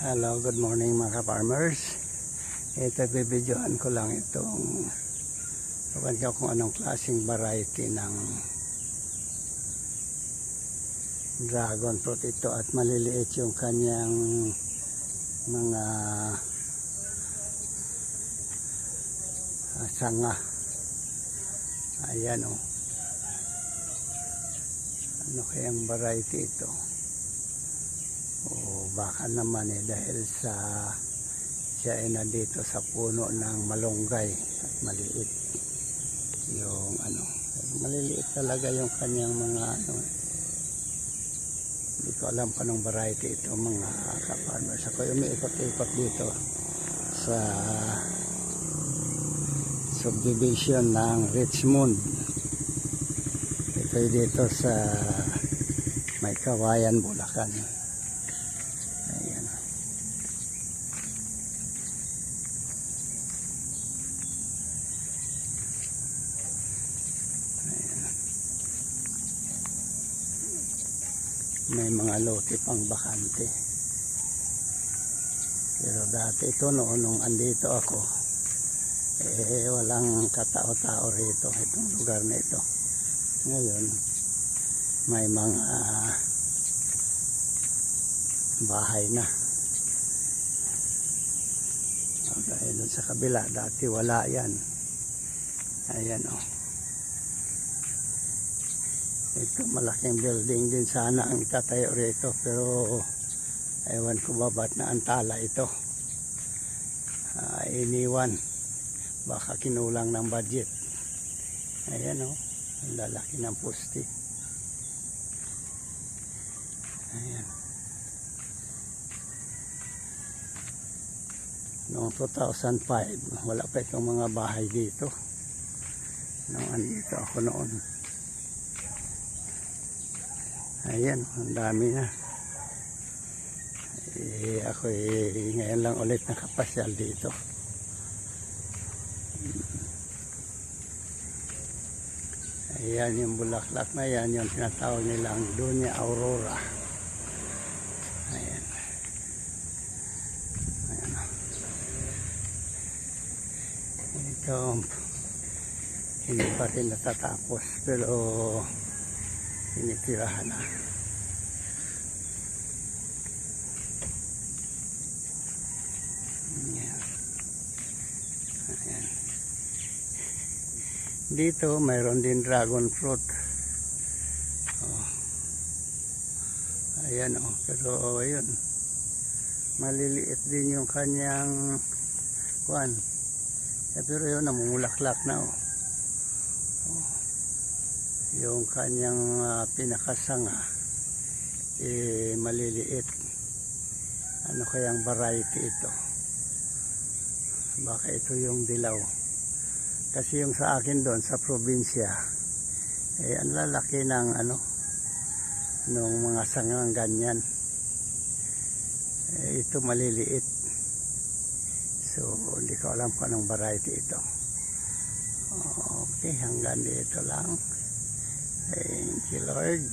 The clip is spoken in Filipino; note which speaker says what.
Speaker 1: Hello, good morning mga ka-farmers. Ito, bibidyoan ko lang itong ewan ko kung anong klaseng variety ng dragon fruit ito, at maliliit yung kanyang mga sanga. Ayan o. Ano kayang variety ito? O baka naman dahil sa siya ay nandito sa puno ng malunggay at maliit yung maliliit talaga yung kanyang mga hindi ko alam pa ng variety ito mga ka-farmers. Ako umiikot-ikot dito sa subdivision ng Richmond. Ito dito sa May Kawayan, Bulacan. May mga lote pang bakante, pero dati ito nung andito ako walang katao-tao rito itong lugar na ito. Ngayon may mga bahay na. Dahil dun sa kabila dati wala yan. Ayan o. Ito malaking building din sana ang itatayo rito, pero ewan ko ba ba't naantala ito. Iniwan, baka kinulang ng budget. Ayan o, ang lalaki ng poste. Ayan. Noong 2005 wala pa itong mga bahay dito nung andito ako noon. Ayan, ang dami na. Ako ngayon lang ulit nakapasyal dito. Ayan yung bulaklak na yan, yung tinatawag nilang Dunya Aurora. Ayan. Ayan. Ito, hindi pa rin natatapos, pero tinitirahan na. Ayan. Ayan. Dito mayroon din dragon fruit. Ayan o, pero ayun, maliliit din yung kanyang kuwan. Pero yun, namumulaklak na o. Yung kanyang pinakasanga maliliit. Ano kayang variety ito? Baka ito yung dilaw, kasi yung sa akin doon sa probinsya ang lalaki ng nung mga sangang ganyan. Ito maliliit, so hindi ko alam kung anong variety ito. Okay, hanggang dito lang. Thank you, Lord.